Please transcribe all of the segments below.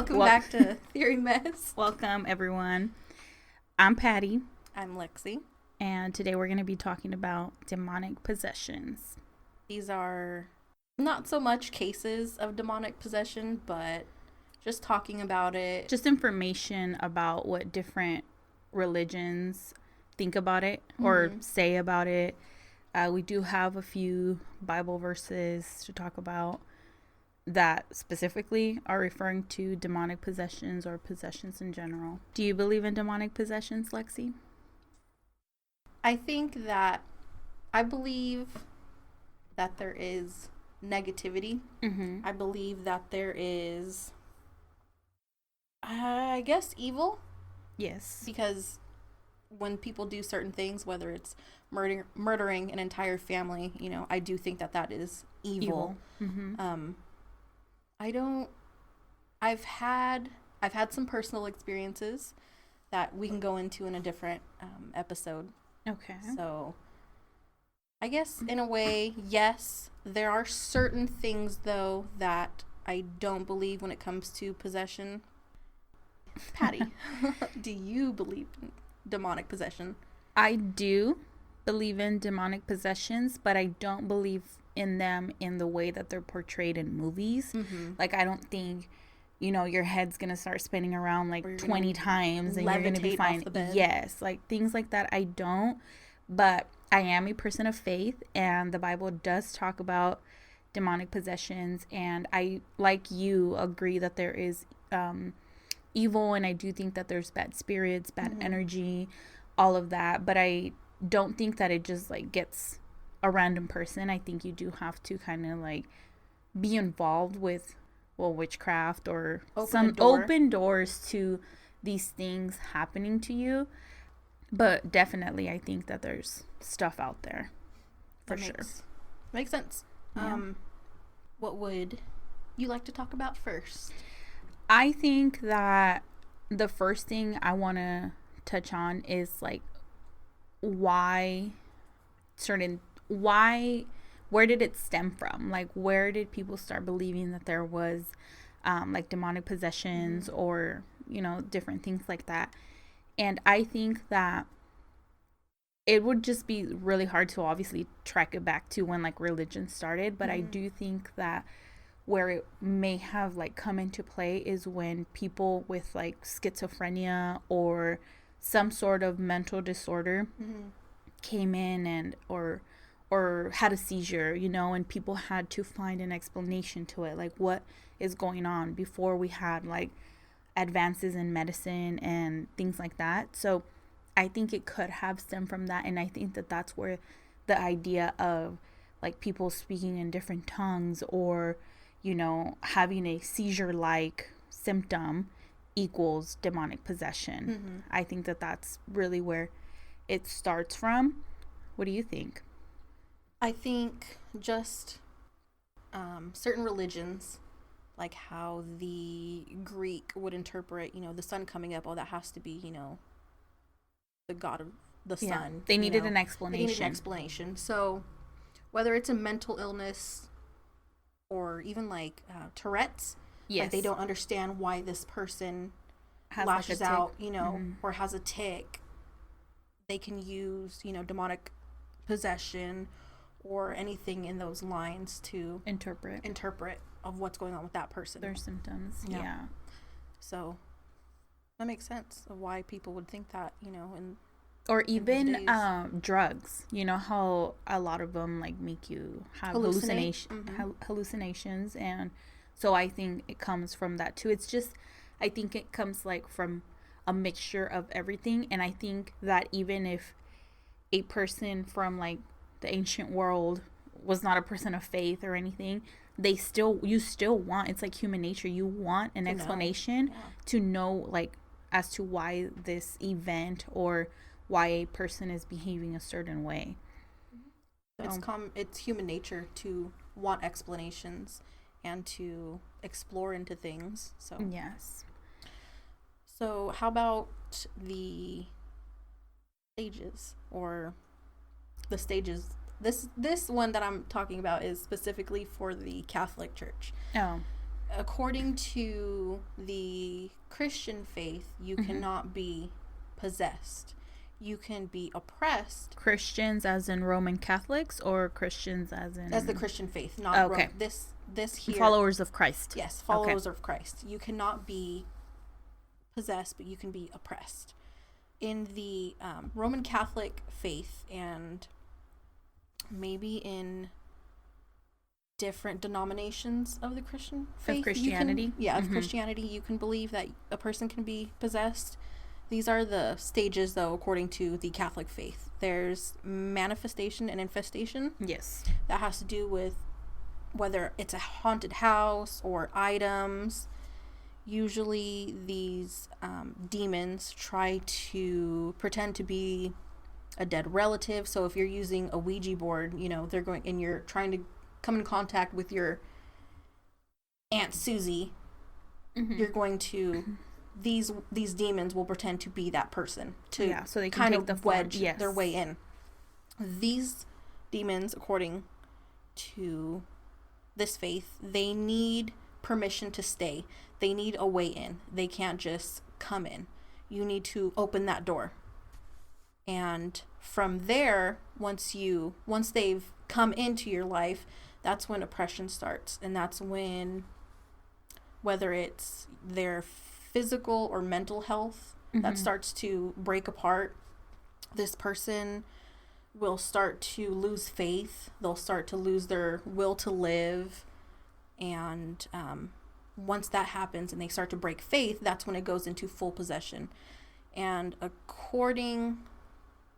Welcome back to Theory Mess. Welcome, everyone. I'm Patty. I'm Lexi. And today we're going to be talking about demonic possessions. These are not so much cases of demonic possession, but just talking about it. Just information about what different religions think about it or say about it. We do have a few Bible verses to talk about that specifically are referring to demonic possessions or possessions in general. Do you believe in demonic possessions, Lexi? I believe that there is negativity. Mm-hmm. I believe that there is, I guess, evil. Yes. Because when people do certain things, whether it's murdering an entire family, I do think that is evil. Mm-hmm. I've had some personal experiences that we can go into in a different episode. Okay. So I guess in a way, yes, there are certain things though that I don't believe when it comes to possession. Patty, do you believe in demonic possession? I do believe in demonic possessions, but I don't believe in them in the way that they're portrayed in movies. Mm-hmm. Like, I don't think, your head's gonna start spinning around like 20 times and you're gonna be fine. Yes, like things like that I don't. But I am a person of faith, and the Bible does talk about demonic possessions, and I, like you, agree that there is evil, and I do think that there's bad spirits, bad energy, all of that. But I don't think that it just like gets a random person. I think you do have to kind of like be involved with witchcraft or open doors to these things happening to you. But definitely I think that there's stuff out there for sure. Makes sense. Yeah. What would you like to talk about first? I think that the first thing I want to touch on is like where did it stem from? Like, where did people start believing that there was like demonic possessions or different things like that? And I think that it would just be really hard to obviously track it back to when like religion started, but I do think that where it may have like come into play is when people with like schizophrenia or some sort of mental disorder came in and or had a seizure, and people had to find an explanation to it, like what is going on, before we had like advances in medicine and things like that. So I think it could have stemmed from that, and I think that that's where the idea of like people speaking in different tongues or having a seizure-like symptom equals demonic possession. I think that that's really where it starts from. What do you think? I think just certain religions, like how the Greek would interpret, the sun coming up, that has to be, the god of the sun. They needed an explanation. So whether it's a mental illness or even like Tourette's, like they don't understand why this person lashes out, or has a tic, they can use, demonic possession or anything in those lines to interpret of what's going on with that person, their symptoms. Yeah. So that makes sense of why people would think that, or even drugs, how a lot of them like make you have hallucinations, and so I think it comes from that too. It's just, I think it comes like from a mixture of everything, and I think that even if a person from like the ancient world was not a person of faith or anything, you still want, it's like human nature, you want an explanation to know like as to why this event or why a person is behaving a certain way. So, it's human nature to want explanations and to explore into things. So yes. So how about the stages or the stages? This one that I'm talking about is specifically for the Catholic Church. Oh. according to the Christian faith, you cannot be possessed. You can be oppressed. Christians as in Roman Catholics, or Christians as in... As the Christian faith, not okay. This here... Followers of Christ. Yes, followers of Christ. You cannot be possessed, but you can be oppressed. In the Roman Catholic faith, and maybe in different denominations of the Christian faith... Of Christianity? Of Christianity, you can believe that a person can be possessed. These are the stages, though, according to the Catholic faith. There's manifestation and infestation. Yes. That has to do with whether it's a haunted house or items. Usually these demons try to pretend to be a dead relative. So if you're using a Ouija board, they're going, and you're trying to come in contact with your Aunt Susie, you're going to... These demons will pretend to be that person so they can kind take of wedge their way in. These demons, according to this faith, they need permission to stay. They need a way in. They can't just come in. You need to open that door. And from there, once they've come into your life, that's when oppression starts. And that's when, whether it's their physical or mental health that starts to break apart, this person will start to lose faith. They'll start to lose their will to live. And once that happens and they start to break faith, that's when it goes into full possession. And according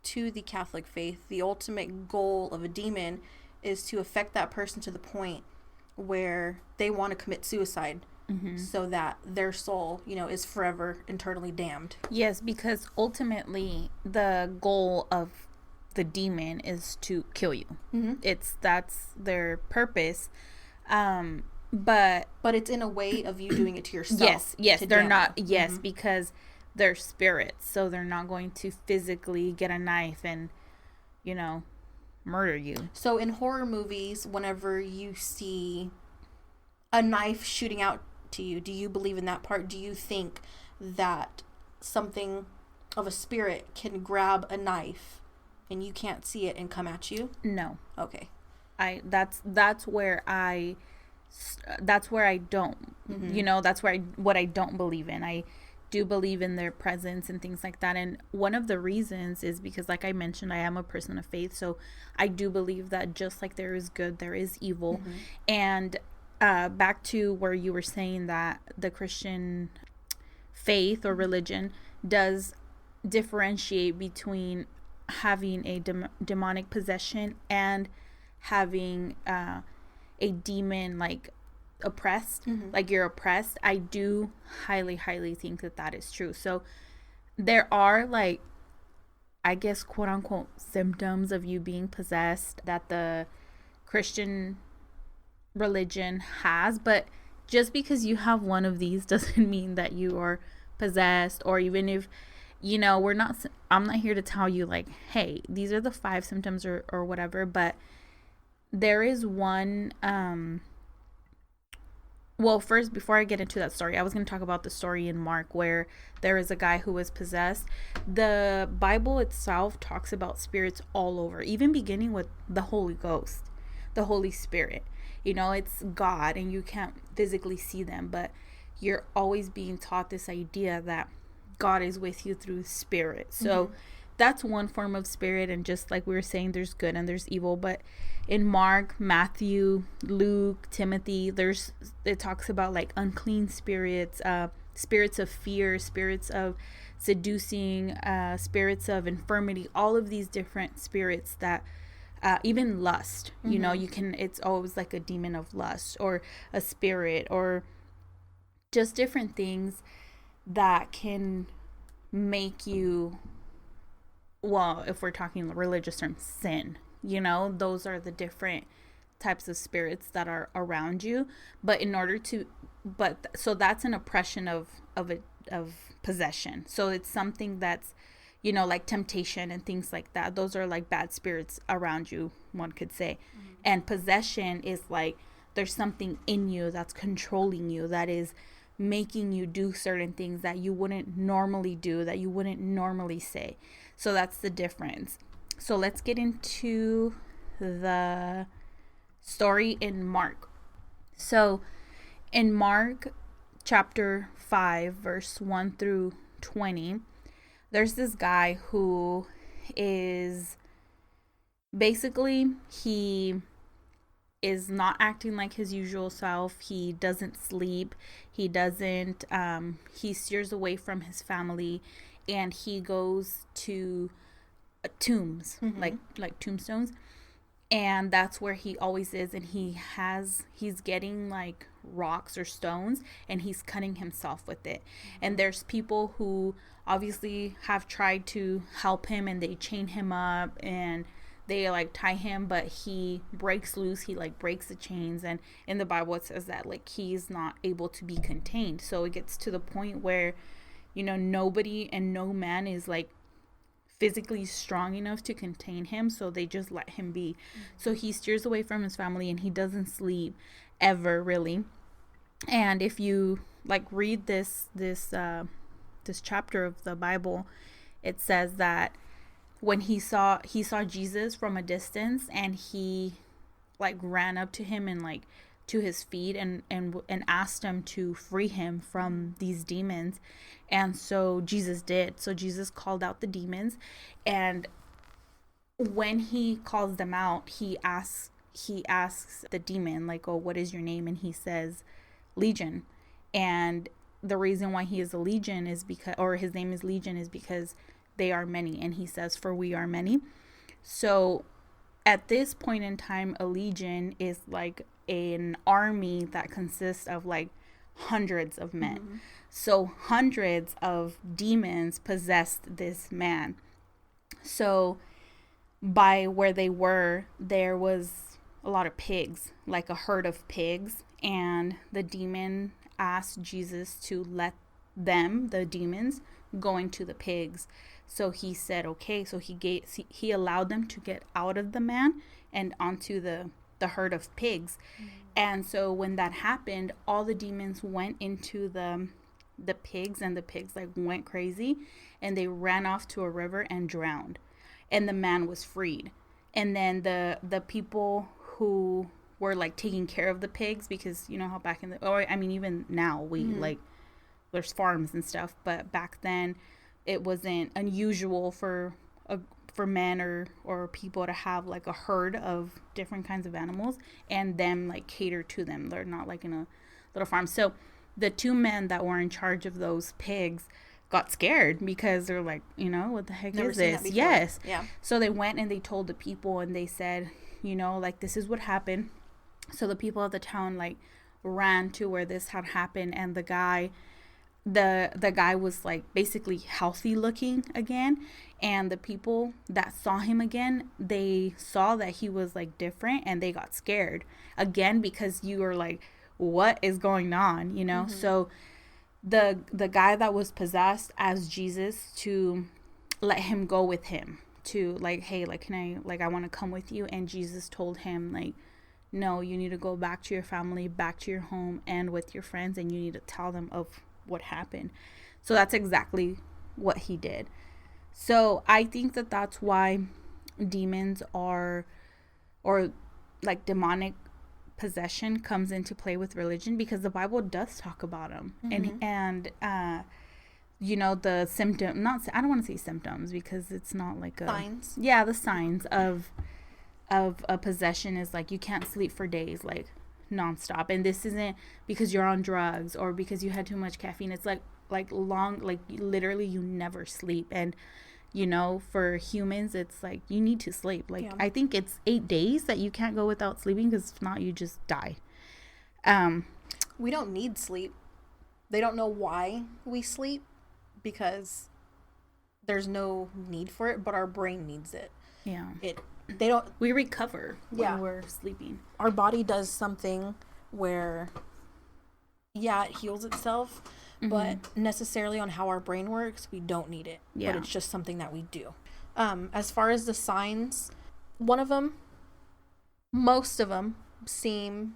to the Catholic faith, the ultimate goal of a demon is to affect that person to the point where they want to commit suicide. So that their soul, is forever internally damned. Yes, because ultimately the goal of the demon is to kill you. That's their purpose. But it's in a way of you doing it to yourself. Yes, they're not. Yes, because they're spirits, so they're not going to physically get a knife and, murder you. So in horror movies, whenever you see a knife shooting out to you, do you believe in that part? Do you think that something of a spirit can grab a knife and you can't see it and come at you? No. Okay. That's where I don't, that's where what I don't believe in. I do believe in their presence and things like that. And one of the reasons is because, like I mentioned, I am a person of faith. So I do believe that just like there is good, there is evil. And back to where you were saying that the Christian faith or religion does differentiate between having a demonic possession and having a demon like oppressed, like you're oppressed. I do highly think that is true. So there are, like, I guess, quote unquote symptoms of you being possessed that the Christian religion has, but just because you have one of these doesn't mean that you are possessed. Or even if I'm not here to tell you like, hey, these are the 5 symptoms or whatever, but there is one well, first, before I get into that story, I was going to talk about the story in Mark where there is a guy who was possessed. The Bible itself talks about spirits all over, even beginning with the Holy Ghost, the Holy Spirit. It's God and you can't physically see them, but you're always being taught this idea that God is with you through spirit. So that's one form of spirit. And just like we were saying, there's good and there's evil. But in Mark, Matthew, Luke, Timothy, it talks about like unclean spirits, spirits of fear, spirits of seducing, spirits of infirmity, all of these different spirits that even lust, it's always like a demon of lust or a spirit or just different things that can make you, well, if we're talking religious terms, sin. Those are the different types of spirits that are around you. So that's an oppression of possession. So it's something that's, like temptation and things like that. Those are like bad spirits around you, one could say. And possession is like there's something in you that's controlling you, that is making you do certain things that you wouldn't normally do, that you wouldn't normally say. So that's the difference. So let's get into the story in Mark. So in Mark chapter 5, verse 1 through 20, there's this guy who is basically, he is not acting like his usual self. He doesn't sleep. He doesn't, he steers away from his family, and he goes to tombs, like tombstones. And that's where he always is. And he's getting like rocks or stones, and he's cutting himself with it. And there's people who obviously have tried to help him, and they chain him up and they like tie him, but he breaks loose. He like breaks the chains, and in the Bible it says that like he's not able to be contained. So it gets to the point where, you know, nobody and no man is like physically strong enough to contain him, so they just let him be. So he steers away from his family, and he doesn't sleep ever, really. And if you like read this chapter of the Bible, it says that when he saw Jesus from a distance, and he like ran up to him and like to his feet and asked him to free him from these demons. And so Jesus did. So Jesus called out the demons, and when he calls them out, he asks the demon like, "Oh, what is your name?" And he says, "Legion." And the reason why he is a legion is because, or his name is Legion, is because they are many. And he says, "For we are many." So at this point in time, a legion is like an army that consists of like hundreds of men. So hundreds of demons possessed this man. So by where they were, there was a lot of pigs, like a herd of pigs. And the demon asked Jesus to let them, the demons, go into the pigs. So he said, okay. So he allowed them to get out of the man and onto the herd of pigs. And so when that happened, all the demons went into the pigs, and the pigs like went crazy, and they ran off to a river and drowned, and the man was freed. And then the people who were like taking care of the pigs, because you know how back in the, or I mean even now we like, there's farms and stuff, but back then it wasn't unusual for men or people to have like a herd of different kinds of animals and them like cater to them. They're not like in a little farm. So the two men that were in charge of those pigs got scared, because they're like, you know, what the heck is this? Yes. Yeah. So they went and they told the people, and they said, you know, like, this is what happened. So the people of the town like ran to where this had happened, and the guy was like basically healthy looking again. And the people that saw him again, they saw that he was like different, and they got scared again, because you were like, what is going on, you know? So the guy that was possessed asked Jesus to let him go with him, to like, hey, like, can I, like, I want to come with you. And Jesus told him like, no, you need to go back to your family, back to your home, and with your friends, and you need to tell them of what happened. So that's exactly what he did. So I think that that's why demons or like demonic possession comes into play with religion, because the Bible does talk about them. And you know, the symptom, I don't want to say symptoms, because it's not like signs. Yeah, the signs of a possession is like, you can't sleep for days, like nonstop. And this isn't because you're on drugs or because you had too much caffeine. It's like long, like literally you never sleep. And you know, for humans, it's like you need to sleep. Like, I think it's 8 days that you can't go without sleeping, because if not, you just die. We don't need sleep. They don't know why we sleep, because there's no need for it, but our brain needs it. Yeah. We recover when we're sleeping. Our body does something where, it heals itself, but necessarily on how our brain works, we don't need it. Yeah. But it's just something that we do. As far as the signs, most of them seem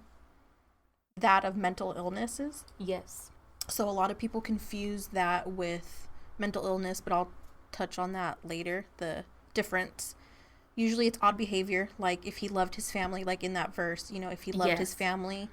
that of mental illnesses. Yes. So a lot of people confuse that with mental illness, but I'll touch on that later, the difference. Usually it's odd behavior, like if he loved his family, like in that verse, you know, if he loved his family,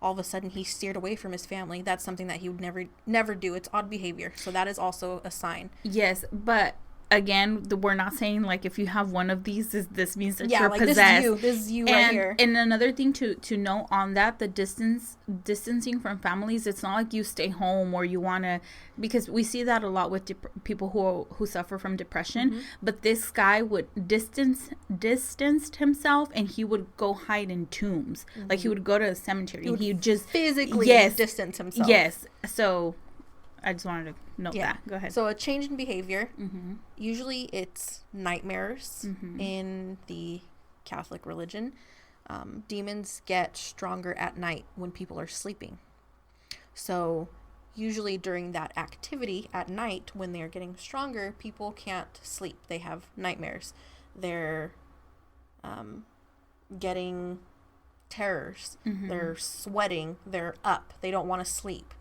all of a sudden he steered away from his family. That's something that he would never do. It's odd behavior. So that is also a sign. Yes, but again, we're not saying like if you have one of these, this means that you're like possessed. This is you right here. And another thing to know on that, the distancing from families, it's not like you stay home or you want to, because we see that a lot with people who suffer from depression. Mm-hmm. But this guy would distanced himself, and he would go hide in tombs. Mm-hmm. Like he would go to a cemetery, and he would just physically distance himself. Yes. So I just wanted to note that. Go ahead. So a change in behavior. Mm-hmm. Usually it's nightmares in the Catholic religion. Demons get stronger at night when people are sleeping. So usually during that activity at night, when they're getting stronger, people can't sleep. They have nightmares. They're getting terrors. Mm-hmm. They're sweating. They're up. They don't want to sleep.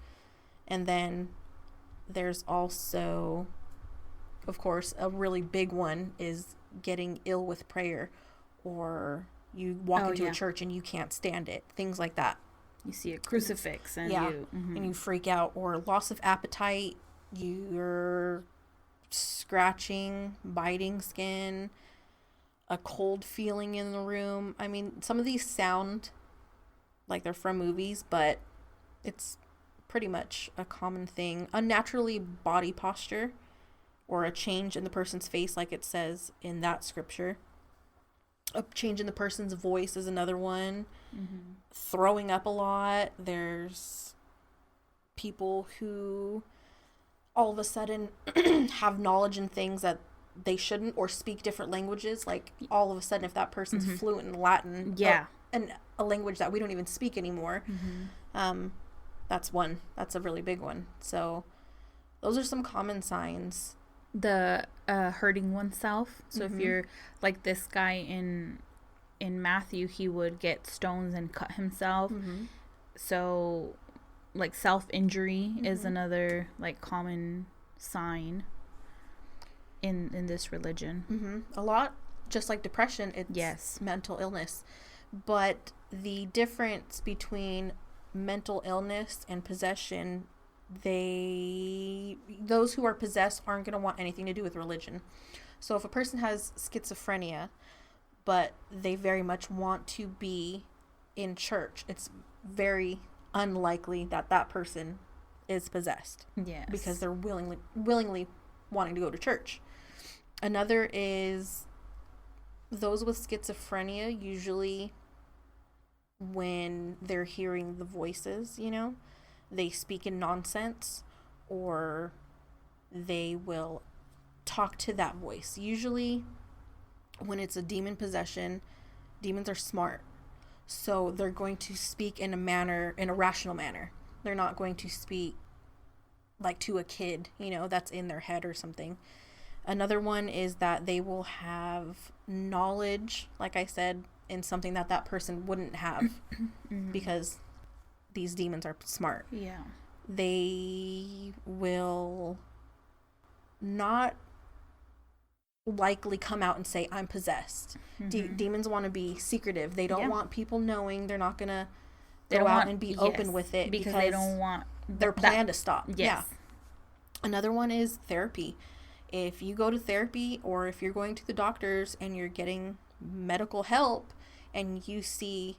And then there's also, of course, a really big one is getting ill with prayer, or you walk into a church and you can't stand it. Things like that. You see a crucifix and and you freak out, or loss of appetite. You're scratching, biting skin, a cold feeling in the room. I mean, some of these sound like they're from movies, but it's pretty much a common thing. Unnaturally body posture, or a change in the person's face, like it says in that scripture. A change in the person's voice is another one. Mm-hmm. Throwing up a lot. There's people who all of a sudden have knowledge in things that they shouldn't, or speak different languages. Like all of a sudden, if that person's fluent in Latin, and a language that we don't even speak anymore, that's one. That's a really big one. So those are some common signs. The hurting oneself. So if you're like this guy in Matthew, he would get stones and cut himself. So like self-injury is another like common sign in this religion. A lot, just like depression, it's mental illness. But the difference between mental illness and possession, those who are possessed aren't going to want anything to do with religion. So if a person has schizophrenia, but they very much want to be in church, it's very unlikely that that person is possessed. Yes. Because they're willingly wanting to go to church. Another is those with schizophrenia, usually when they're hearing the voices, you know, they speak in nonsense, or they will talk to that voice. Usually when it's a demon possession, demons are smart. So they're going to speak in a rational manner. They're not going to speak like to a kid, you know, that's in their head or something. Another one is that they will have knowledge, like I said, in something that person wouldn't have because these demons are smart. Yeah. They will not likely come out and say, I'm possessed. Demons want to be secretive. They don't want people knowing. They're not going to go out and be open with it because they don't want their plan to stop. Yes. Yeah. Another one is therapy. If you go to therapy, or if you're going to the doctors and you're getting medical help and you see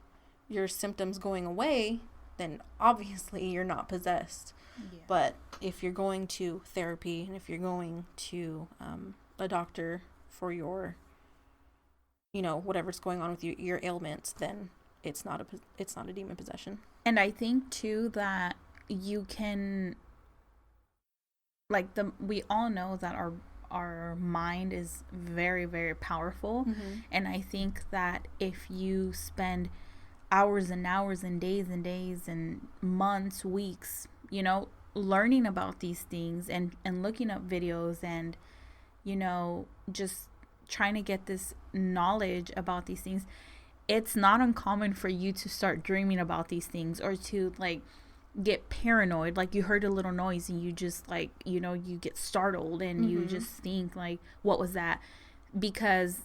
your symptoms going away, then obviously you're not possessed. Yeah. But if you're going to therapy, and if you're going to a doctor for your, you know, whatever's going on with your ailments, then it's not a demon possession. And I think too that you can, like, we all know that our mind is very, very powerful. And I think that if you spend hours and hours and days and months, weeks, you know, learning about these things and looking up videos and, you know, just trying to get this knowledge about these things, it's not uncommon for you to start dreaming about these things, or to like get paranoid. Like you heard a little noise and you just like, you know, you get startled and you just think like, what was that? Because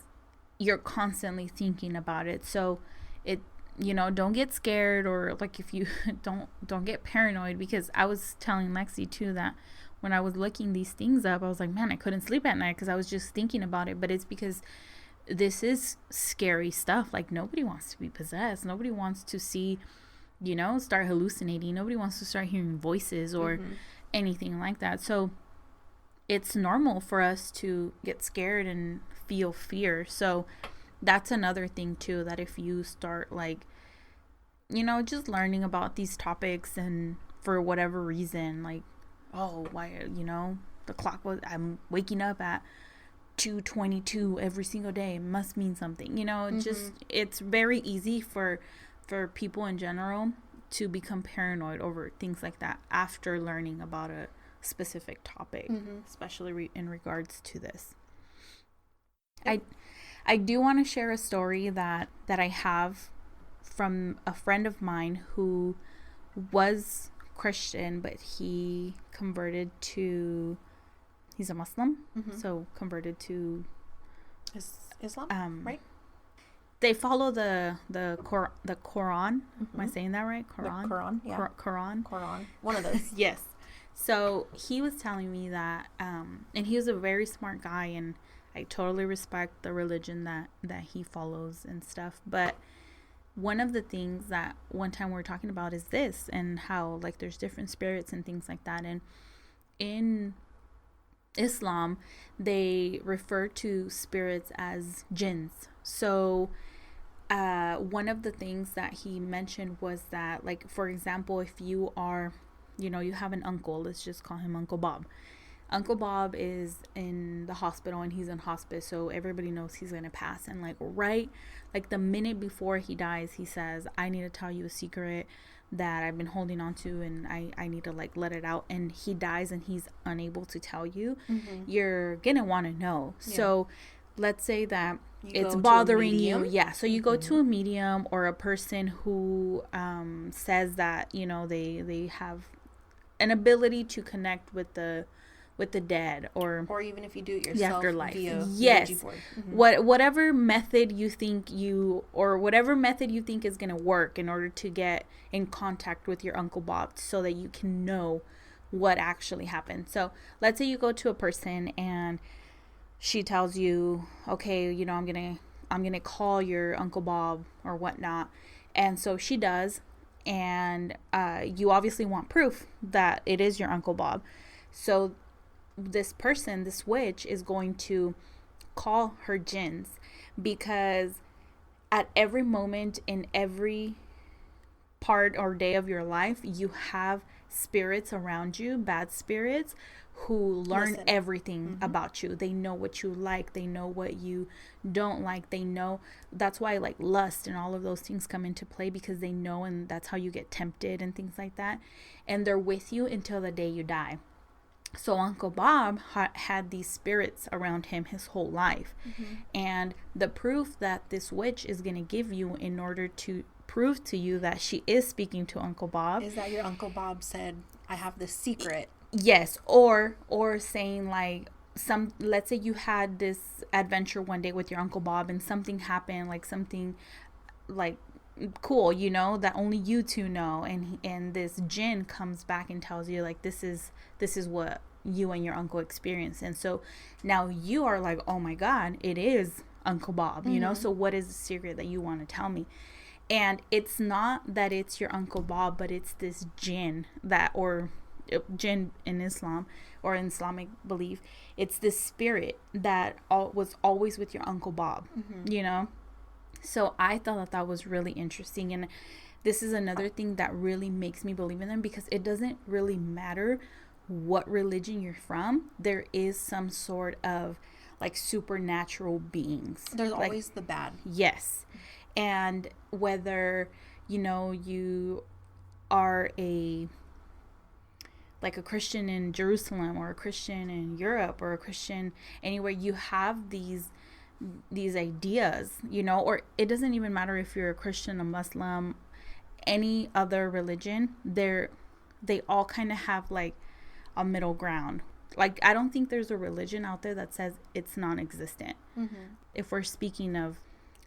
you're constantly thinking about it. So it, you know, don't get scared, or like if you don't get paranoid, because I was telling Lexi too that when I was looking these things up, I was like, man, I couldn't sleep at night because I was just thinking about it. But it's because this is scary stuff. Like nobody wants to be possessed. Nobody wants to see, you know, start hallucinating. Nobody wants to start hearing voices or anything like that. So it's normal for us to get scared and feel fear. So that's another thing too, that if you start like, you know, just learning about these topics, and for whatever reason, like, oh, why, you know, the clock was, I'm waking up at 2:22 every single day, it must mean something, you know. Just, it's very easy for people in general to become paranoid over things like that after learning about a specific topic, especially in regards to this. I do want to share a story that I have from a friend of mine who was Christian, but he converted to, he's a Muslim, so converted to Islam, right? They follow the Quran. Am I saying that right? Quran. The Quran, yeah. Quran. One of those. Yes. So he was telling me that, and he was a very smart guy, and I totally respect the religion that he follows and stuff. But one of the things that one time we were talking about is this, and how like there's different spirits and things like that. And in Islam, they refer to spirits as jinns. So one of the things that he mentioned was that, like, for example, if you are, you know, you have an uncle, let's just call him Uncle Bob. Uncle Bob is in the hospital and he's in hospice, so everybody knows he's going to pass. And like like the minute before he dies, he says, I need to tell you a secret that I've been holding on to, and I need to like let it out. And he dies and he's unable to tell you. You're going to want to know. Yeah. So let's say that it's bothering you. Yeah. So you go to a medium or a person who says that, you know, they have an ability to connect with the dead, or even if you do it yourself, the afterlife. Yes. Whatever method you think is going to work in order to get in contact with your Uncle Bob, so that you can know what actually happened. So let's say you go to a person and she tells you, okay, you know, I'm gonna call your Uncle Bob or whatnot. And so she does, and you obviously want proof that it is your Uncle Bob. So this person, this witch, is going to call her jinns, because at every moment in every part or day of your life, you have spirits around you, bad spirits, who learn everything about you. They know what you like, they know what you don't like, they know. That's why like lust and all of those things come into play, because they know, and that's how you get tempted and things like that. And they're with you until the day you die. So Uncle Bob had these spirits around him his whole life. And the proof that this witch is going to give you in order to prove to you that she is speaking to Uncle Bob is that your Uncle Bob said, I have this secret. Yes. Or saying like, let's say you had this adventure one day with your Uncle Bob and something happened, like something like cool, you know, that only you two know, and this jinn comes back and tells you like, this is what you and your uncle experienced. And so now you are like, oh my God, it is Uncle Bob, you know. So what is the secret that you want to tell me? And it's not that it's your Uncle Bob, but it's this jinn or jinn in Islam or in Islamic belief, it's this spirit that was always with your Uncle Bob, you know. So I thought that was really interesting. And this is another thing that really makes me believe in them, because it doesn't really matter what religion you're from. There is some sort of like supernatural beings. There's like, always the bad. Yes. And whether, you know, you are a Christian in Jerusalem, or a Christian in Europe, or a Christian anywhere, you have these these ideas, you know, or it doesn't even matter if you're a Christian, a Muslim, any other religion, they all kind of have like a middle ground. Like, I don't think there's a religion out there that says it's non-existent. If we're speaking of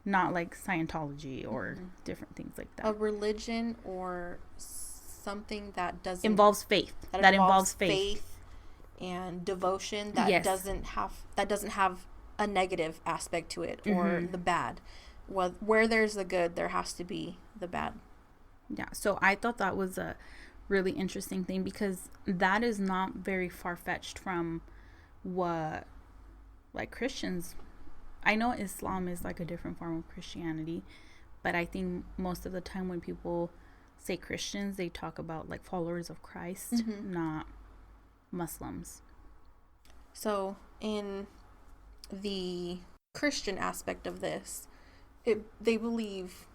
not like Scientology or different things like that. A religion or something that doesn't involves faith. That involves faith and devotion that doesn't have a negative aspect to it or the bad. Where there's the good, there has to be the bad. Yeah. So I thought that was a really interesting thing, because that is not very far-fetched from what like Christians, I know Islam is like a different form of Christianity, but I think most of the time when people say Christians, they talk about like followers of Christ, not Muslims. So in the Christian aspect of this, they believe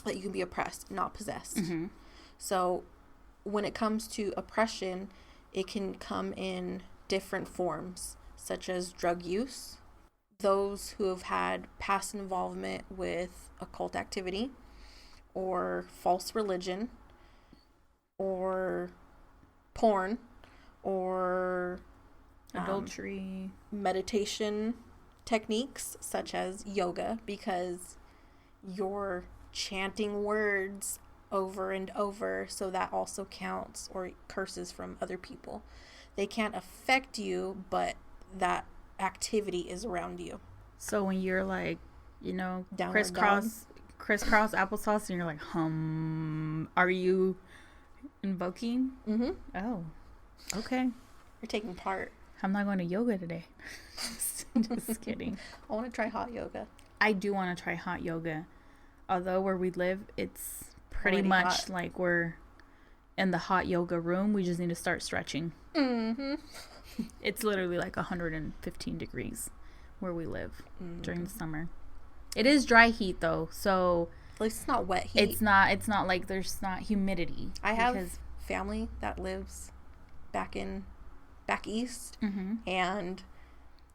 that you can be oppressed, not possessed. So when it comes to oppression, it can come in different forms, such as drug use, those who have had past involvement with occult activity, or false religion, or porn, or adultery, meditation techniques such as yoga, because you're chanting words over and over, so that also counts, or curses from other people. They can't affect you, but that activity is around you. So when you're like, you know, crisscross applesauce, and you're like, are you invoking? Oh, okay. You're taking part. I'm not going to yoga today. Just kidding. I want to try hot yoga. I do want to try hot yoga. Although where we live, it's pretty much hot. Like we're in the hot yoga room. We just need to start stretching. It's literally like 115 degrees where we live during the summer. It is dry heat though, so at least it's not wet heat. It's not like there's not humidity. I have family that lives back east, and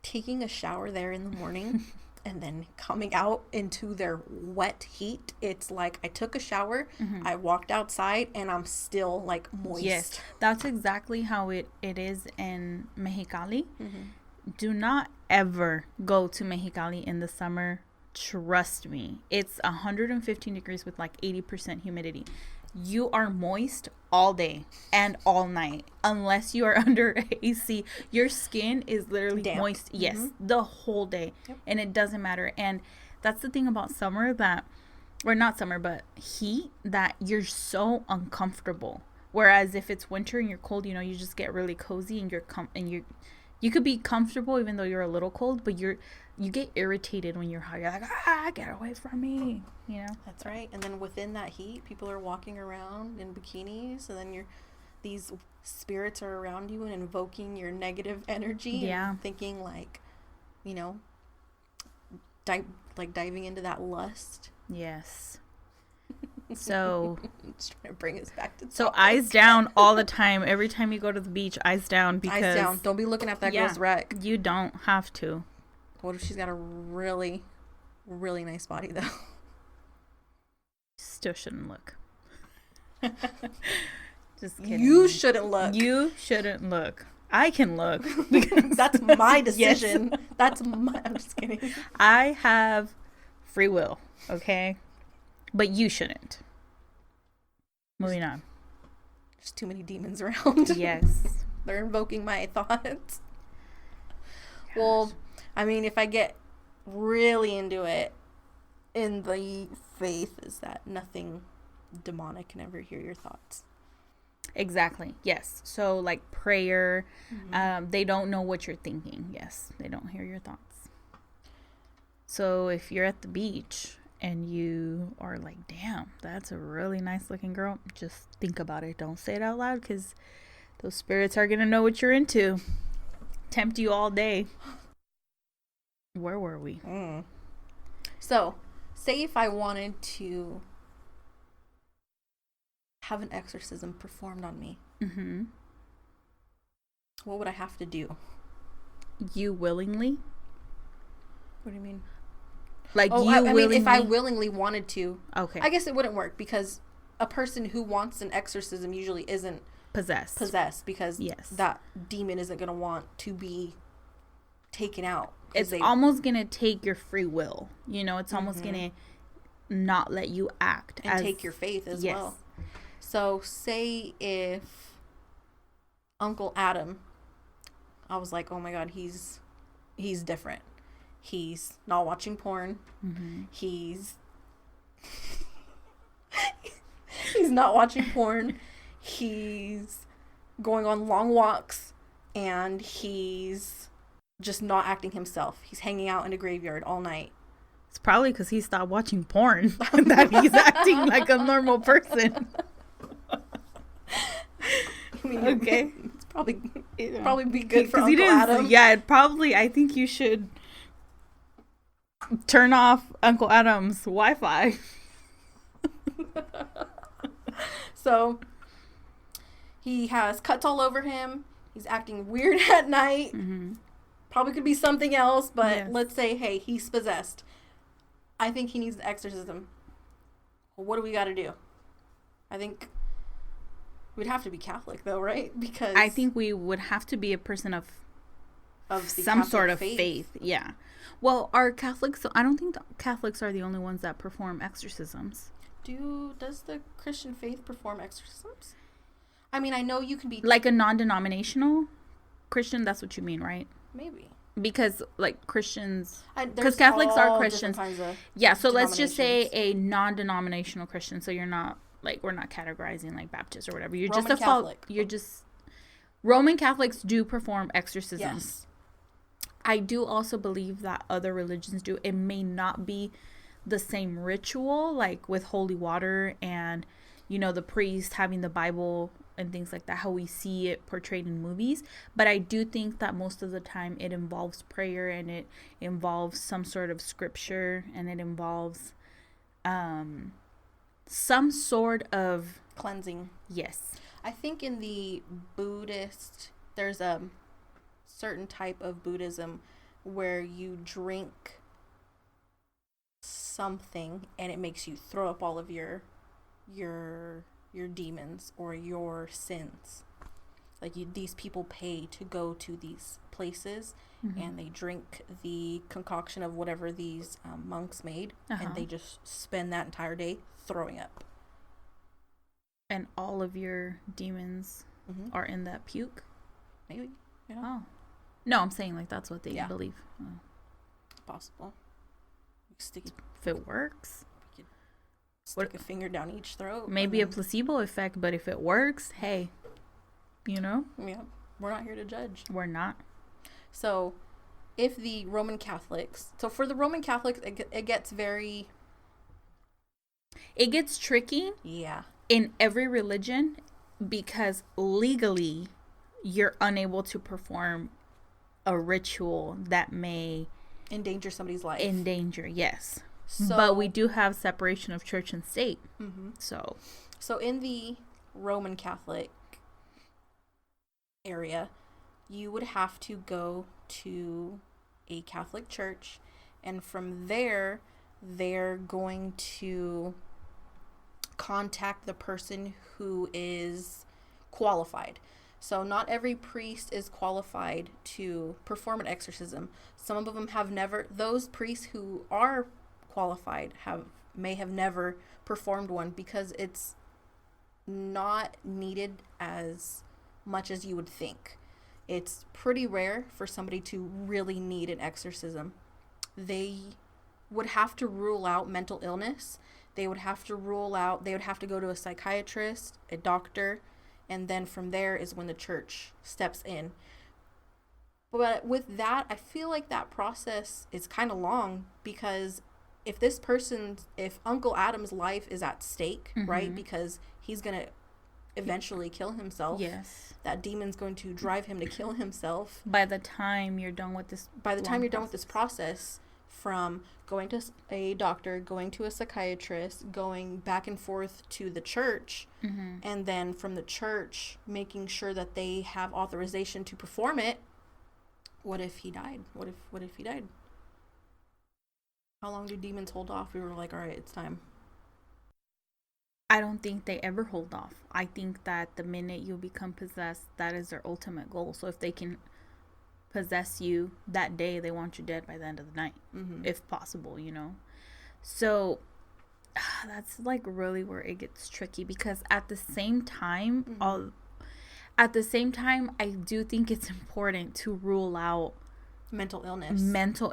taking a shower there in the morning and then coming out into their wet heat, it's like I took a shower, I walked outside, and I'm still like moist. Yes, that's exactly how it is in Mexicali. Do not ever go to Mexicali in the summer. Trust me, it's 115 degrees with like 80% humidity. You are moist all day and all night unless you are under AC. Your skin is literally damp. Moist. Yes, the whole day. Yep. And it doesn't matter. And that's the thing about summer, or not summer, but heat, that you're so uncomfortable. Whereas if it's winter and you're cold, you know, you just get really cozy and you could be comfortable even though you're a little cold, but you get irritated when you're hot. You're like, get away from me, you know? That's right. And then within that heat, people are walking around in bikinis, and then these spirits are around you and invoking your negative energy. Yeah. And thinking like, you know, diving into that lust. Yes. So it's trying to bring us back to so eyes down all the time. Every time you go to the beach, eyes down, because eyes down. Don't be looking at that girl's wreck. You don't have to. What if she's got a really, really nice body though? Still shouldn't look. Just kidding. You shouldn't look. You shouldn't look. I can look. That's my decision. Yes. I'm just kidding. I have free will, okay? But you shouldn't. Moving on. There's too many demons around. Yes. They're invoking my thoughts. Gosh. Well, I mean, if I get really into it, in the faith is that nothing demonic can ever hear your thoughts. Exactly. Yes. So like prayer, they don't know what you're thinking. Yes. They don't hear your thoughts. So if you're at the beach and you are like, damn, that's a really nice looking girl, just think about it. Don't say it out loud, because those spirits are going to know what you're into. Tempt you all day. Where were we? So, say if I wanted to have an exorcism performed on me, what would I have to do? You willingly? What do you mean? Like, I mean, if I willingly wanted to. Okay. I guess it wouldn't work because a person who wants an exorcism usually isn't possessed because that demon isn't going to want to be taken out. It's almost going to take your free will. You know, it's almost going to not let you act. And take your faith as well. So say if Uncle Adam, I was like, oh my God, he's different. He's not watching porn. Mm-hmm. He's not watching porn. He's going on long walks, and he's just not acting himself. He's hanging out in a graveyard all night. It's probably because he stopped watching porn that he's acting like a normal person. I mean, okay. It's probably be good for Uncle Adam. Yeah, I think you should turn off Uncle Adam's Wi-Fi. So he has cuts all over him. He's acting weird at night. Mm-hmm. Probably could be something else, but let's say, hey, he's possessed. I think he needs an exorcism. Well, what do we got to do? I think we'd have to be Catholic, though, right? Because I think we would have to be a person of some Catholic sort of faith. Yeah. Well, are Catholics? I don't think Catholics are the only ones that perform exorcisms. Does the Christian faith perform exorcisms? I mean, I know you can be like a non-denominational Christian. That's what you mean, right? Maybe. Because like Christians, because Catholics are Christians. Yeah. So let's just say a non-denominational Christian. So you're not like, we're not categorizing like Baptist or whatever. You're Roman just a Catholic. You're just Roman Catholics do perform exorcisms. Yes. I do also believe that other religions do. It may not be the same ritual, like with holy water and, you know, the priest having the Bible and things like that, how we see it portrayed in movies. But I do think that most of the time it involves prayer, and it involves some sort of scripture, and it involves some sort of cleansing. Yes. I think in the Buddhist, there's a certain type of Buddhism where you drink something and it makes you throw up all of your demons or your sins. Like these people pay to go to these places, mm-hmm. and they drink the concoction of whatever these monks made, and they just spend that entire day throwing up. And all of your demons are in that puke? Maybe. Yeah. Oh. No, I'm saying like that's what they believe. Oh. Possible. If it works. Stick a finger down each throat. Maybe a placebo effect, but if it works, hey, you know? Yeah. We're not here to judge. We're not. So, if the Roman Catholics... So, for the Roman Catholics, it gets very... It gets tricky. Yeah. In every religion, because legally, you're unable to perform a ritual that may... endanger somebody's life. Yes. So, but we do have separation of church and state. Mm-hmm. So in the Roman Catholic area, you would have to go to a Catholic church, and from there, they're going to contact the person who is qualified. So not every priest is qualified to perform an exorcism. Some of them have never, those priests who are qualified may have never performed one because it's not needed as much as you would think. It's pretty rare for somebody to really need an exorcism. They would have to rule out mental illness. They would have to go to a psychiatrist, a doctor, and then from there is when the church steps in. But with that, I feel like that process is kind of long because if Uncle Adam's life is at stake, mm-hmm. right? Because he's going to eventually kill himself. Yes. That demon's going to drive him to kill himself. By the time you're done with this process, from going to a doctor, going to a psychiatrist, going back and forth to the church, mm-hmm. and then from the church making sure that they have authorization to perform it. What if he died? What if he died? How long do demons hold off? We were like, all right, it's time. I don't think they ever hold off. I think that the minute you become possessed, that is their ultimate goal. So if they can possess you that day, they want you dead by the end of the night, if possible, you know. So that's like really where it gets tricky, because at the same time, I do think it's important to rule out mental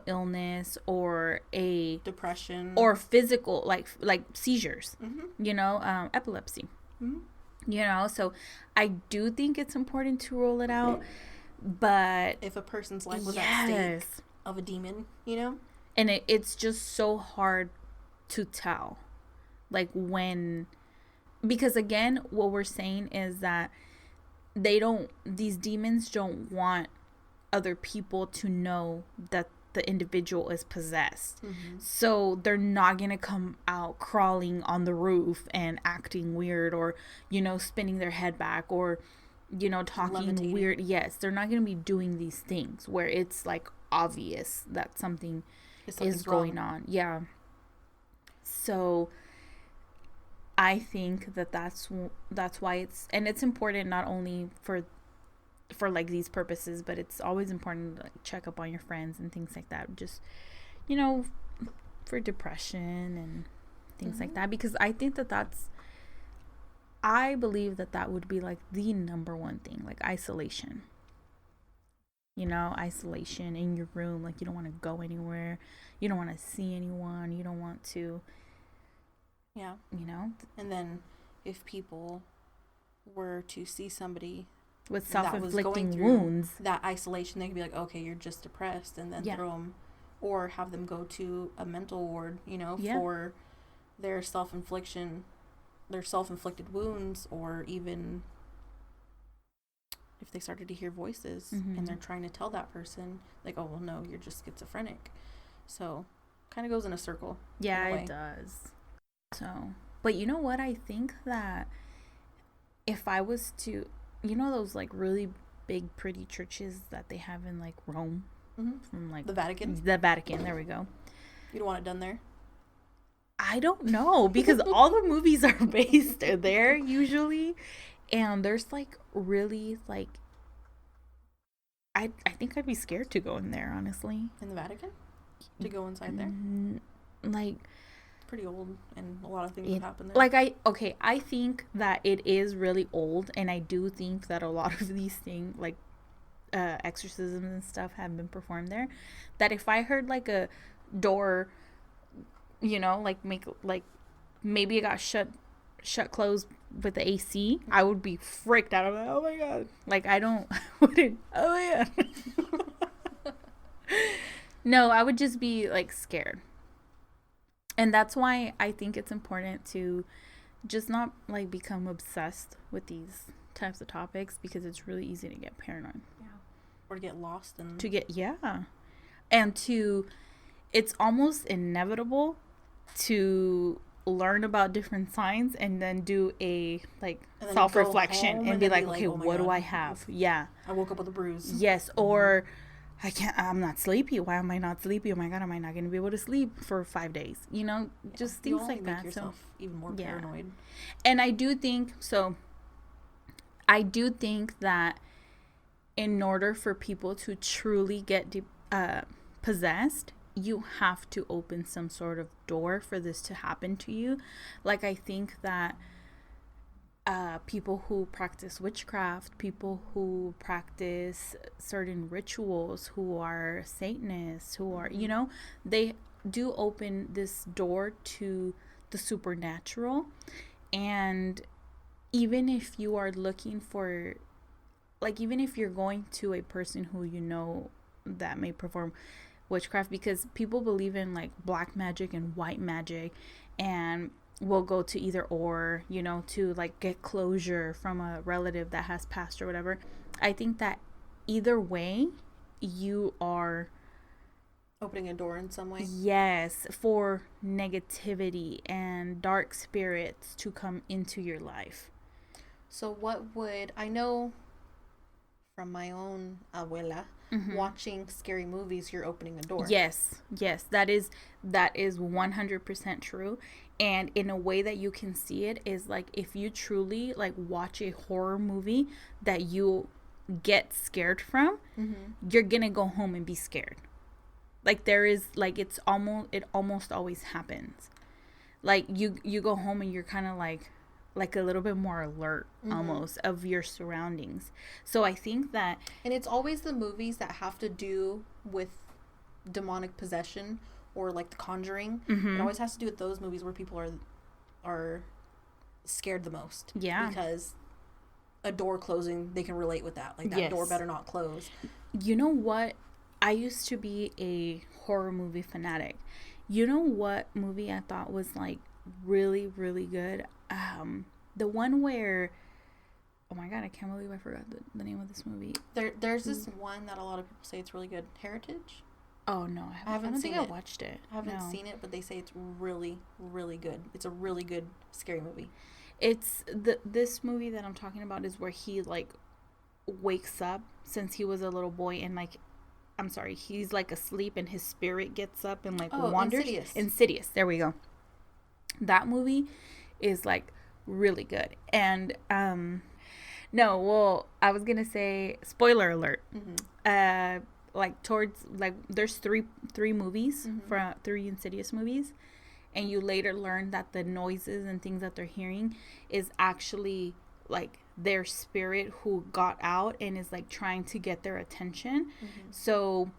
illness or a depression or physical, like seizures, you know, epilepsy, you know. So I do think it's important to rule it out. But if a person's life was at stake of a demon, you know, and it's just so hard to tell, like, when, because again, what we're saying is that these demons don't want other people to know that the individual is possessed. So they're not gonna come out crawling on the roof and acting weird, or, you know, spinning their head back, or, you know, talking weird. Yes, they're not going to be doing these things where it's like obvious that something is going on. Yeah. So I think that's why it's important, not only for like these purposes, but it's always important to like check up on your friends and things like that, just, you know, for depression and things like that, because I think I believe that would be like the number one thing, like isolation. You know, isolation in your room, like you don't want to go anywhere, you don't want to see anyone, you don't want to, you know. And then if people were to see somebody with self-inflicting wounds, that isolation, they could be like, okay, you're just depressed, and then throw them, or have them go to a mental ward, you know, for their self-inflicted wounds, or even if they started to hear voices and they're trying to tell that person, like, oh, well, no, you're just schizophrenic. So kind of goes in a circle. Yeah, it does. So, but you know what? I think that if I was to, you know, those like really big, pretty churches that they have in like Rome, from like the Vatican. There we go. You don't want it done there? I don't know, because all the movies are based there usually, and there's like really like I think I'd be scared to go in there, honestly. In the Vatican? To go inside there? Like, it's pretty old, and a lot of things have happened there. Like, I think that it is really old, and I do think that a lot of these things, like exorcisms and stuff, have been performed there. That if I heard like a door, you know, like maybe it got shut closed with the AC, I would be freaked out. I'm like, oh my god, like wouldn't, oh my god. No, I would just be like scared. And that's why I think it's important to just not like become obsessed with these types of topics, because it's really easy to get paranoid. Yeah. Or to get lost and it's almost inevitable to learn about different signs and then do a like self-reflection and be like, okay, oh what God, do I have? Yeah. I woke up with a bruise. Yes. Or I'm not sleepy. Why am I not sleepy? Oh my God, am I not going to be able to sleep for 5 days? You know, just things like that. Make yourself even more paranoid. And I do think that in order for people to truly get possessed, you have to open some sort of door for this to happen to you. Like, I think that people who practice witchcraft, people who practice certain rituals, who are Satanists, who are, you know, they do open this door to the supernatural. And even if you are looking for, like, even if you're going to a person who you know that may perform witchcraft, because people believe in like black magic and white magic, and will go to either or, you know, to like get closure from a relative that has passed or whatever. I think that either way, you are opening a door in some way. Yes, for negativity and dark spirits to come into your life. So what would, I know from my own abuela. Watching scary movies, you're opening a door. Yes, that is 100% true. And in a way that you can see it is like, if you truly like watch a horror movie that you get scared from, you're gonna go home and be scared. Like, there is like, it almost always happens. Like, you go home and you're kind of like a little bit more alert almost of your surroundings. So I think that, and it's always the movies that have to do with demonic possession or like The Conjuring. It always has to do with those movies where people are scared the most. Yeah, because a door closing, they can relate with that. Like, that door better not close. You know what? I used to be a horror movie fanatic. You know what movie I thought was like really, really good? The one where, oh my god, I can't believe I forgot the name of this movie. There's this one that a lot of people say it's really good. Heritage? Oh no, I haven't seen it. I watched it. I haven't seen it, but they say it's really, really good. It's a really good scary movie. It's this movie that I'm talking about is where he like wakes up since he was a little boy, and like, I'm sorry, he's like asleep and his spirit gets up and like wanders. Insidious. There we go. That movie is like really good. And no, well, I was gonna say, spoiler alert. Like, towards like, there's three movies from 3 Insidious movies, and you later learn that the noises and things that they're hearing is actually like their spirit who got out and is like trying to get their attention. So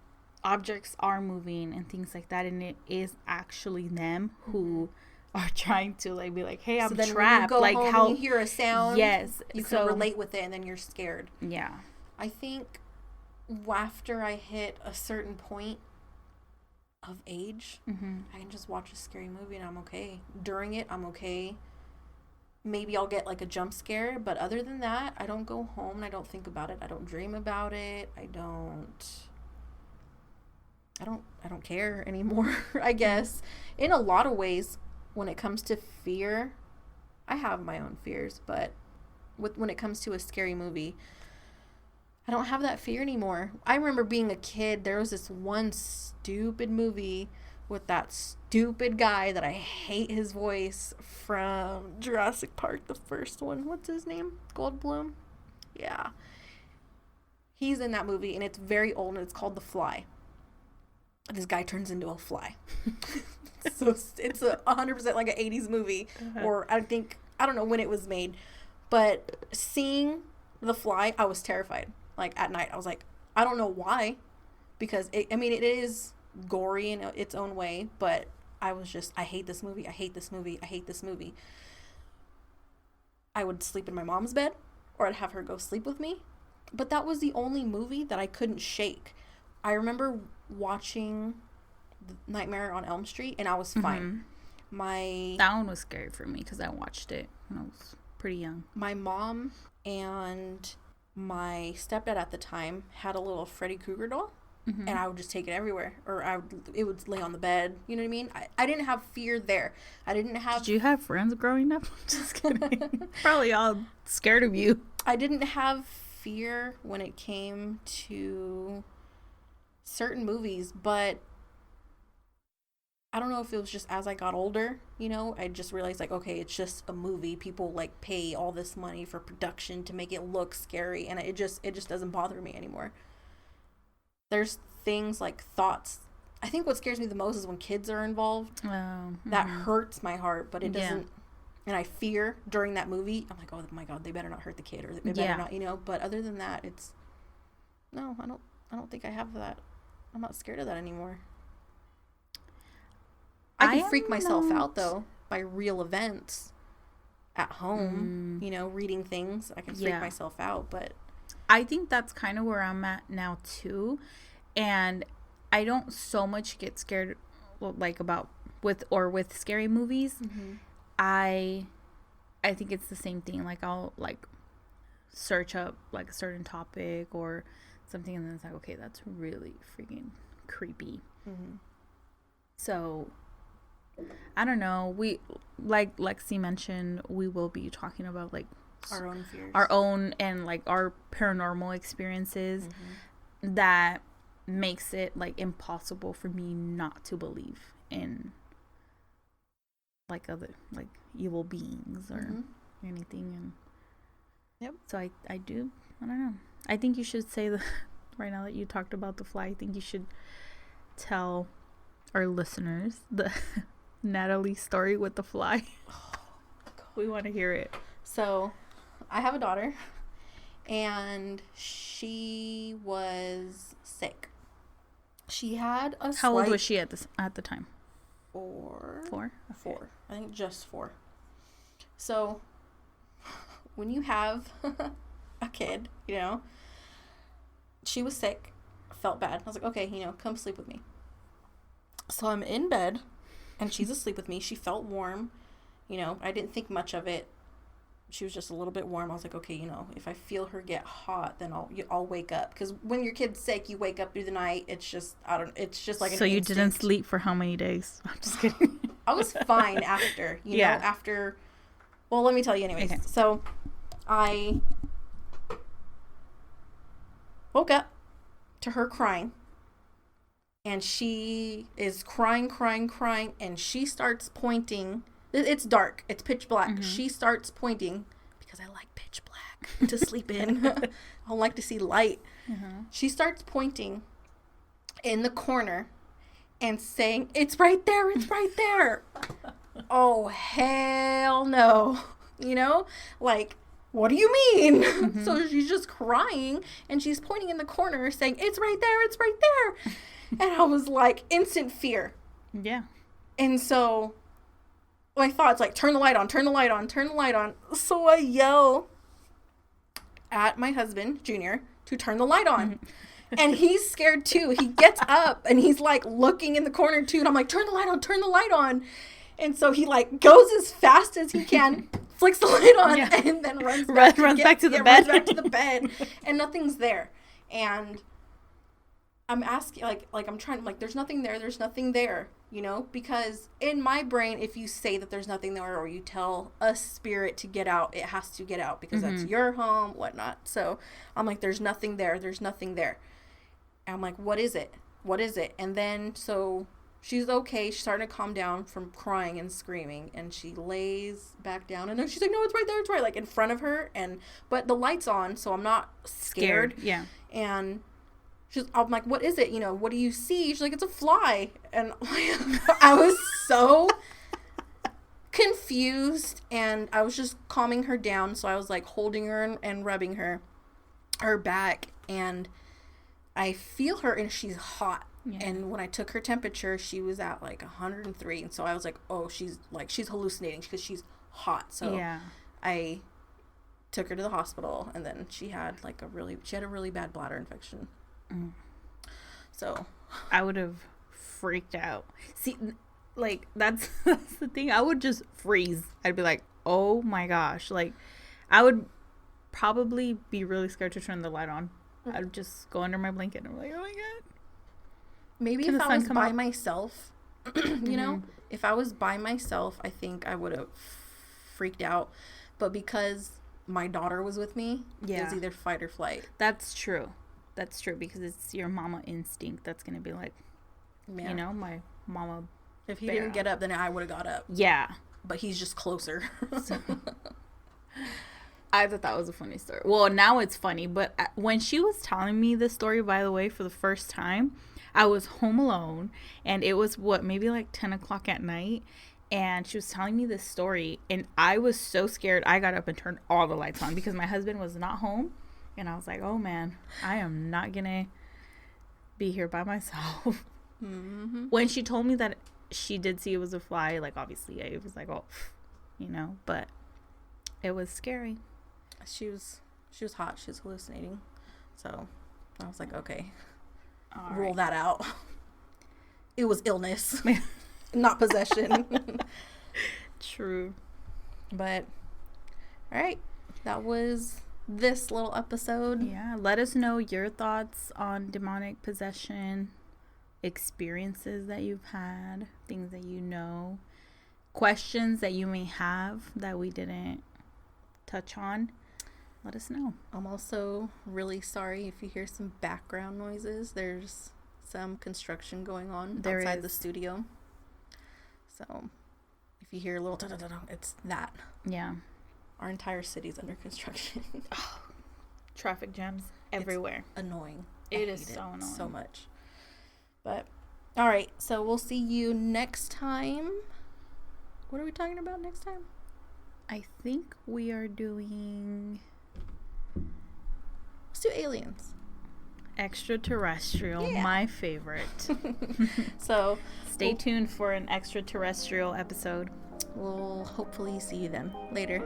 objects are moving and things like that, and it is actually them who are trying to like be like, hey, I'm trapped. When you go like, home how you hear a sound, you can so relate with it, and then you're scared. Yeah, I think after I hit a certain point of age, I can just watch a scary movie and I'm okay. During it, I'm okay. Maybe I'll get like a jump scare, but other than that, I don't go home and I don't think about it. I don't dream about it. I don't care anymore, I guess. In a lot of ways, when it comes to fear, I have my own fears, but when it comes to a scary movie, I don't have that fear anymore. I remember being a kid, there was this one stupid movie with that stupid guy that I hate his voice from Jurassic Park, the first one. What's his name? Goldblum? Yeah. He's in that movie, and it's very old, and it's called The Fly. This guy turns into a fly. So it's 100% like an 80s movie, or I don't know when it was made, but seeing The Fly, I was terrified. Like, at night, I was like, I don't know why, because it is gory in its own way, but I was just, I hate this movie. I hate this movie. I hate this movie. I would sleep in my mom's bed, or I'd have her go sleep with me, but that was the only movie that I couldn't shake. I remember watching Nightmare on Elm Street, and I was fine. That one was scary for me because I watched it when I was pretty young. My mom and my stepdad at the time had a little Freddy Krueger doll, and I would just take it everywhere, or it would lay on the bed. You know what I mean? I didn't have fear there. I didn't have. Did you have friends growing up? Just kidding. Probably all scared of you. I didn't have fear when it came to certain movies, but I don't know if it was just as I got older, you know, I just realized, like, okay, it's just a movie. People like pay all this money for production to make it look scary, and it just doesn't bother me anymore. There's things like thoughts. I think what scares me the most is when kids are involved. That hurts my heart, but it doesn't. And I fear during that movie, I'm like, oh my God, they better not hurt the kid, or they better not, you know. But other than that, it's no, I don't think I have that. I'm not scared of that anymore. I can freak myself out, though, by real events at home, you know, reading things. I can freak myself out, but I think that's kind of where I'm at now, too. And I don't so much get scared, like, with scary movies. I think it's the same thing. Like, I'll, like, search up, like, a certain topic or something, and then it's like, okay, that's really freaking creepy. So I don't know. We, like Lexi mentioned, we will be talking about like our own fears, our own, and like our paranormal experiences, that makes it like impossible for me not to believe in like other like evil beings or anything. And so I don't know, I think you should say right now that you talked about the fly, I think you should tell our listeners the Natalie story with the fly. We want to hear it. So I have a daughter, and she was sick. She had a How old was she at the time? 4. Okay. 4. I think just 4. So when you have a kid, you know, she was sick, felt bad. I was like, okay, you know, come sleep with me. So I'm in bed, and she's asleep with me. She felt warm. You know, I didn't think much of it. She was just a little bit warm. I was like, okay, you know, if I feel her get hot, then I'll wake up. Because when your kid's sick, you wake up through the night. It's just, it's just like an instinct. So you didn't sleep for how many days? I'm just kidding. I was fine after, you know, after, well, let me tell you anyways. Okay. So I woke up to her crying. And she is crying, and she starts pointing. It's dark. It's pitch black. She starts pointing, because I like pitch black to sleep in. I don't like to see light. She starts pointing in the corner and saying, "It's right there. It's right there." Oh, hell no. You know? Like, what do you mean? So she's just crying, and she's pointing in the corner saying, "It's right there. It's right there." And I was like, instant fear. Yeah. And so my thoughts like, turn the light on, turn the light on, turn the light on. So I yell at my husband, Junior, to turn the light on. And he's scared too. He gets up and he's like looking in the corner too. And I'm like, turn the light on, turn the light on. And so he like goes as fast as he can, flicks the light on, and then runs back to the bed. Runs back to the bed. And nothing's there. And I'm asking, like I'm trying, like, there's nothing there, you know, because in my brain, if you say that there's nothing there, or you tell a spirit to get out, it has to get out, because that's your home, whatnot. So I'm like, there's nothing there. And I'm like, what is it? And then, so she's okay. She's starting to calm down from crying and screaming, and she lays back down, and then she's like, no, it's right there. It's right, like in front of her. But the light's on, so I'm not scared. Yeah. And I'm like, what is it? You know, what do you see? She's like, it's a fly. And I was so confused, and I was just calming her down. So I was like holding her and rubbing her back, and I feel her, and she's hot. Yeah. And when I took her temperature, she was at like 103. And so I was like, oh, she's hallucinating because she's hot. So I took her to the hospital, and then she had a really bad bladder infection. So I would have freaked out. See, like that's the thing. I would just freeze. I'd be like, oh my gosh. Like, I would probably be really scared to turn the light on. I'd just go under my blanket and I'm like, oh my god. Maybe if I was by myself, you know, if I was by myself, I think I would have freaked out. But because my daughter was with me, it was either fight or flight. That's true, because it's your mama instinct that's going to be like, you know, my mama. If he didn't get up, then I would have got up. Yeah. But he's just closer. So, I thought that was a funny story. Well, now it's funny, but when she was telling me this story, by the way, for the first time, I was home alone, and it was maybe like 10 o'clock at night, and she was telling me this story, and I was so scared. I got up and turned all the lights on because my husband was not home, and I was like, oh man, I am not gonna be here by myself. When she told me that she did see it was a fly, like, obviously I was like, oh, you know, but it was scary. She was hot. She was hallucinating. So I was like, okay, rule that out. It was illness, not possession. True. But all right, that was this little episode. Yeah, let us know your thoughts on demonic possession, experiences that you've had, things that you know, questions that you may have that we didn't touch on, let us know. I'm also really sorry if you hear some background noises. There's some construction going on outside the studio. So if you hear a little it's that. Yeah. Our entire city's under construction. Traffic jams everywhere. It's annoying. It is so annoying. So much. But all right, so we'll see you next time. What are we talking about next time? I think we are doing... Let's do aliens. Extraterrestrial, my favorite. So stay tuned for an extraterrestrial episode. We'll hopefully see you then. Later.